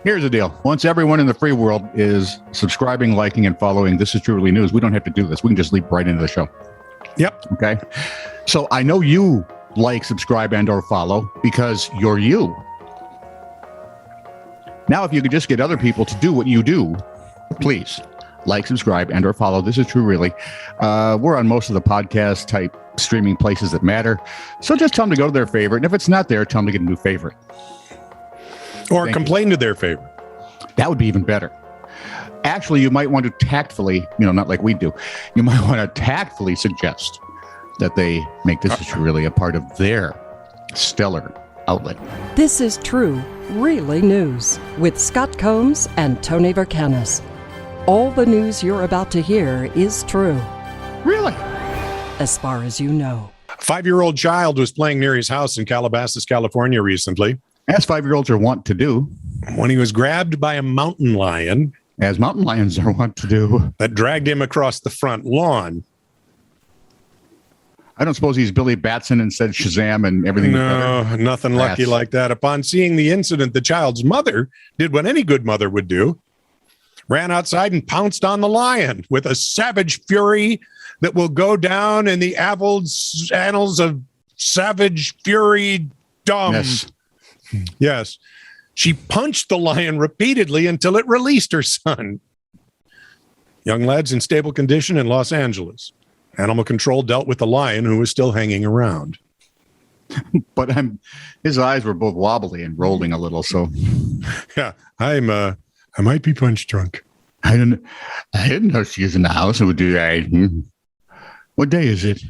Here's the deal. Once everyone in the free world is subscribing, liking, and following This Is Truly News, we don't have to do this. We can just leap right into the show. Yep. Okay. So I know you like, subscribe, and or follow because you're you. Now, if you could just get other people to do what you do, please like, subscribe, and or follow. This is True Really. We're on most of the podcast type streaming places that matter. So just tell them to go to their favorite. And if it's not there, tell them to get a new favorite. Or complain to their favorite. That would be even better. Actually, you might want to tactfully, not like we do, you might want to tactfully suggest that they make This Is True Really a part of their stellar outlet. This is True Really News with Scott Combs and Tony Vercanis. All the news you're about to hear is true. Really? As far as you know. A 5-year-old child was playing near his house in Calabasas, California recently. As 5-year-olds are wont to do. When he was grabbed by a mountain lion. As mountain lions are wont to do. That dragged him across the front lawn. I don't suppose he's Billy Batson and said Shazam and everything. No, nothing lucky like that. Upon seeing the incident, the child's mother did what any good mother would do. Ran outside and pounced on the lion with a savage fury that will go down in the annals of savage fury dumb. Yes. She punched the lion repeatedly until it released her son. Young lad's in stable condition in Los Angeles. Animal control dealt with the lion who was still hanging around. But his eyes were both wobbly and rolling a little, so. Yeah, I might be punch drunk. I didn't know she was in the house. It would do that. What day is it?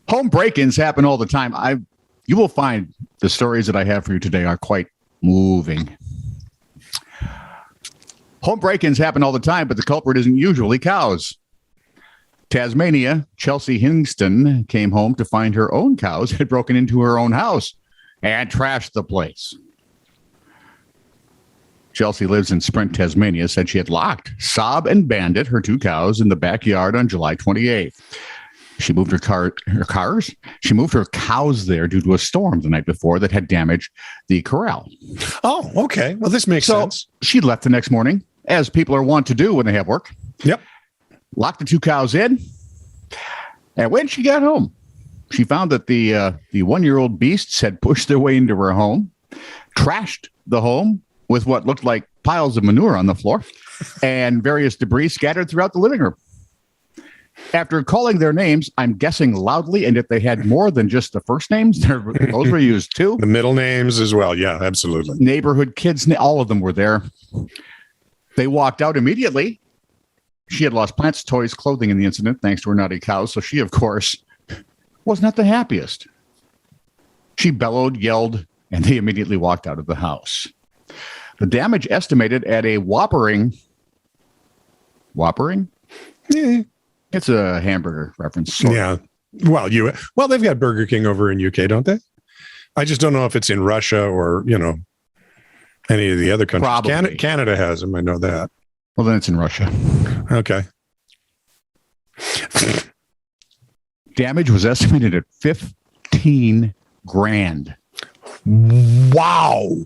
Home break-ins happen all the time. You will find the stories that I have for you today are quite moving. Home break-ins happen all the time, but the culprit isn't usually cows. Tasmania, Chelsea Hingston came home to find her own cows had broken into her own house and trashed the place. Chelsea lives in Sprint, Tasmania, said she had locked Sob and Bandit, her 2 cows, in the backyard on July 28th. She moved her cows there due to a storm the night before that had damaged the corral. Oh, okay. Well, this makes sense. She left the next morning, as people are wont to do when they have work. Yep. Locked the 2 cows in. And when she got home, she found that the 1-year-old beasts had pushed their way into her home, trashed the home with what looked like piles of manure on the floor and various debris scattered throughout the living room. After calling their names, I'm guessing loudly, and if they had more than just the first names, those were used too. The middle names as well. Yeah, absolutely. Neighborhood kids, all of them were there. They walked out immediately. She had lost plants, toys, clothing in the incident, thanks to her naughty cows. So she, of course, was not the happiest. She bellowed, yelled, and they immediately walked out of the house. The damage estimated at a whoppering? Yeah. It's a hamburger reference. Yeah. Well, they've got Burger King over in UK, don't they? I just don't know if it's in Russia or, any of the other countries. Probably. Canada has them. I know that. Well, then it's in Russia. Okay. Damage was estimated at $15,000. Wow.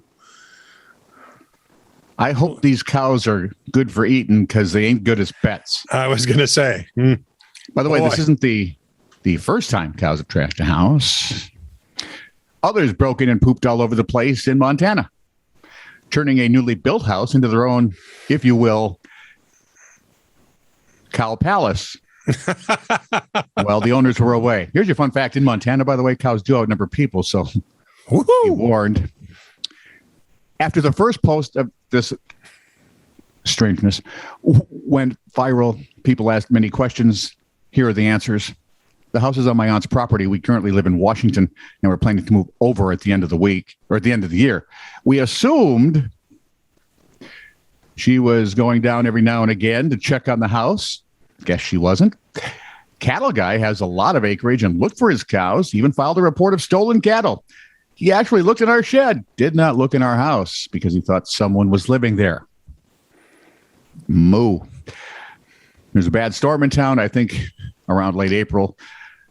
I hope these cows are good for eating because they ain't good as pets. I was going to say. By the way, this isn't the first time cows have trashed a house. Others broke in and pooped all over the place in Montana, turning a newly built house into their own, if you will, cow palace. Well, the owners were away. Here's your fun fact. In Montana, by the way, cows do outnumber people, so be warned. After the first post of this strangeness went viral, people asked many questions. Here are the answers. The house is on my aunt's property. We currently live in Washington, and we're planning to move over at the end of the week or at the end of the year. We assumed she was going down every now and again to check on the house. Guess she wasn't. Cattle guy has a lot of acreage and looked for his cows. He even filed a report of stolen cattle. He actually looked in our shed, did not look in our house because he thought someone was living there. Moo. There's a bad storm in town, I think around late April.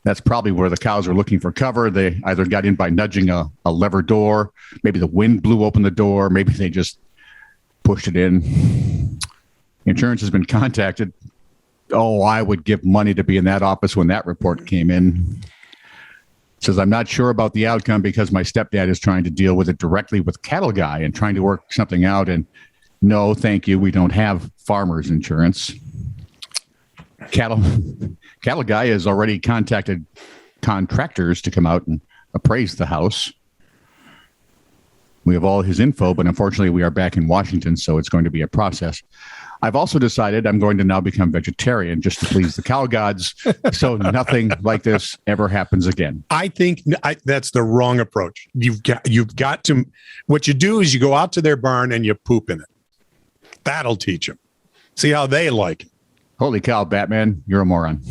That's probably where the cows are looking for cover. They either got in by nudging a lever door. Maybe the wind blew open the door. Maybe they just pushed it in. Insurance has been contacted. Oh, I would give money to be in that office when that report came in. It says, I'm not sure about the outcome because my stepdad is trying to deal with it directly with Cattle Guy and trying to work something out. And no, thank you. We don't have farmers insurance. Cattle Guy has already contacted contractors to come out and appraise the house. We have all his info, but unfortunately we are back in Washington, so it's going to be a process. I've also decided I'm going to now become vegetarian just to please the cow gods, so nothing like this ever happens again. I think that's the wrong approach. You've got to, what you do is you go out to their barn and you poop in it. That'll teach them. See how they like it. Holy cow, Batman, you're a moron.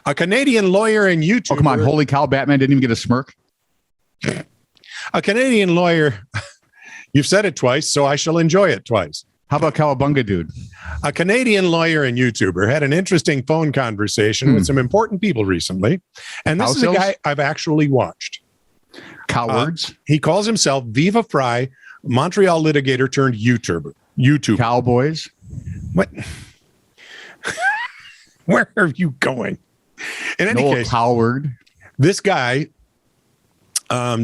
A Canadian lawyer and YouTuber. Oh, come on. Holy cow, Batman didn't even get a smirk. A Canadian lawyer. You've said it twice, so I shall enjoy it twice. How about Cowabunga Dude? A Canadian lawyer and YouTuber had an interesting phone conversation with some important people recently. And this is a guy I've actually watched. Cowards. He calls himself Viva Fry, Montreal litigator turned YouTuber. Cowboys. What? Where are you going? In any case, Howard. This guy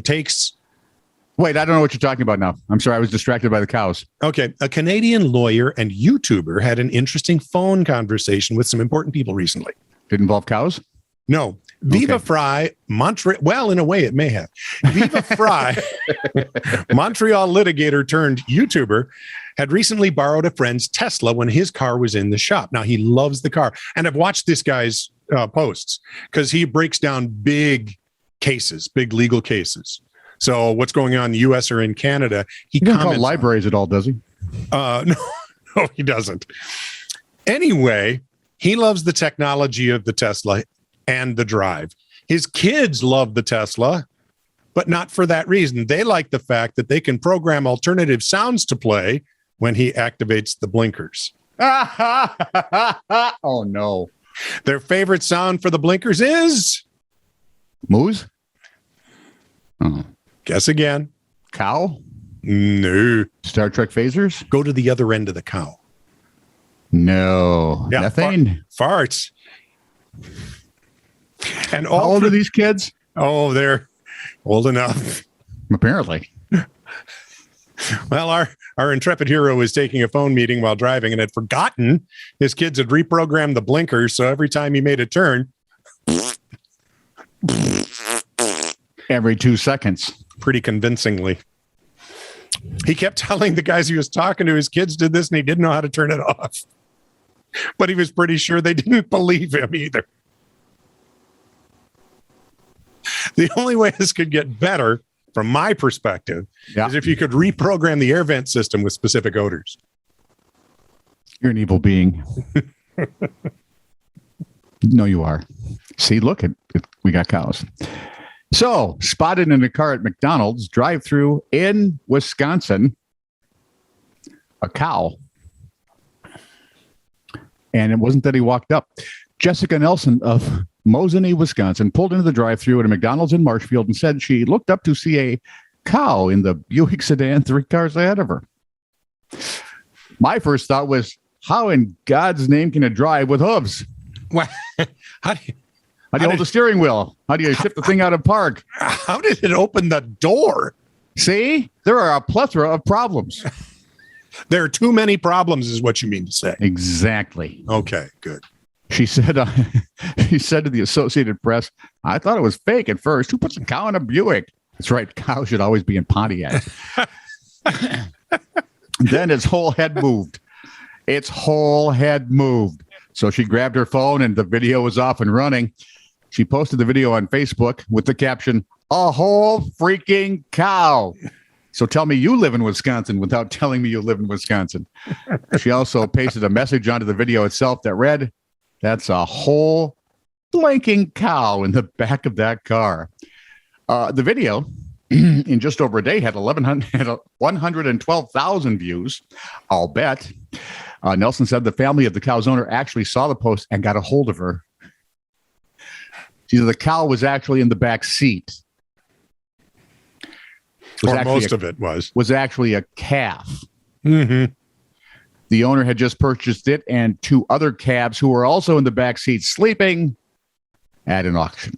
takes. Wait, I don't know what you're talking about now. I'm sorry, I was distracted by the cows. Okay, a Canadian lawyer and YouTuber had an interesting phone conversation with some important people recently. Did it involve cows? No. Viva Fry, well, in a way, it may have. Viva Fry, Montreal litigator turned YouTuber, had recently borrowed a friend's Tesla when his car was in the shop. Now, he loves the car. And I've watched this guy's posts because he breaks down big cases, big legal cases. So what's going on in the U.S. or in Canada, he doesn't call libraries at all, does he? No, he doesn't. Anyway, he loves the technology of the Tesla and the drive. His kids love the Tesla, but not for that reason. They like the fact that they can program alternative sounds to play when he activates the blinkers. Oh, no. Their favorite sound for the blinkers is... Moose? Oh. Guess again. Cow? No. Star Trek phasers? Go to the other end of the cow. No. Yeah, Methane? Farts. And how old are these kids? Oh, they're old enough. Apparently. Well, our intrepid hero was taking a phone meeting while driving and had forgotten his kids had reprogrammed the blinkers. So every time he made a turn, every 2 seconds. Pretty convincingly. He kept telling the guys he was talking to his kids did this and he didn't know how to turn it off. But he was pretty sure they didn't believe him either. The only way this could get better, from my perspective, is if you could reprogram the air vent system with specific odors. You're an evil being. No, you are. See, look, we got cows. So, spotted in a car at McDonald's drive-thru in Wisconsin, a cow. And it wasn't that he walked up. Jessica Nelson of Mosinee, Wisconsin, pulled into the drive-thru at a McDonald's in Marshfield and said she looked up to see a cow in the Buick sedan 3 cars ahead of her. My first thought was, how in God's name can it drive with hooves? Well, how do you hold the steering wheel? How do you shift the thing out of park? How did it open the door? See, there are a plethora of problems. There are too many problems, is what you mean to say. Exactly. Okay, good. She said to the Associated Press, I thought it was fake at first. Who puts a cow in a Buick? That's right. Cows should always be in Pontiac. Then its whole head moved. So she grabbed her phone and the video was off and running. She posted the video on Facebook with the caption, "A whole freaking cow." So tell me you live in Wisconsin without telling me you live in Wisconsin. She also pasted a message onto the video itself that read, "That's a whole blanking cow in the back of that car." The video, in just over a day, had 112,000 views. I'll bet. Nelson said the family of the cow's owner actually saw the post and got a hold of her. The cow was actually in the back seat. Or most of it was actually a calf. Mm-hmm. The owner had just purchased it and 2 other calves who were also in the back seat sleeping at an auction.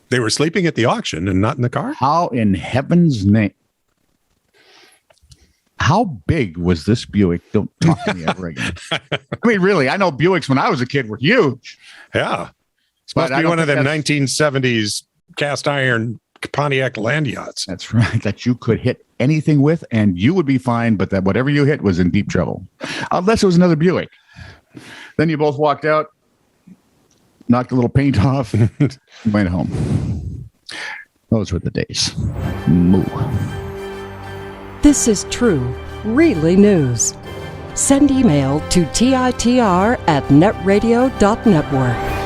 They were sleeping at the auction and not in the car? How in heaven's name? How big was this Buick? Don't talk to me ever again. I mean, really, I know Buicks when I was a kid were huge. Yeah. It's supposed to be one of them 1970s cast iron Pontiac land yachts. That's right. That you could hit anything with and you would be fine, but that whatever you hit was in deep trouble. Unless it was another Buick. Then you both walked out, knocked a little paint off, and went home. Those were the days. Moo. This is true, really news. Send email to TiTR@netradio.network.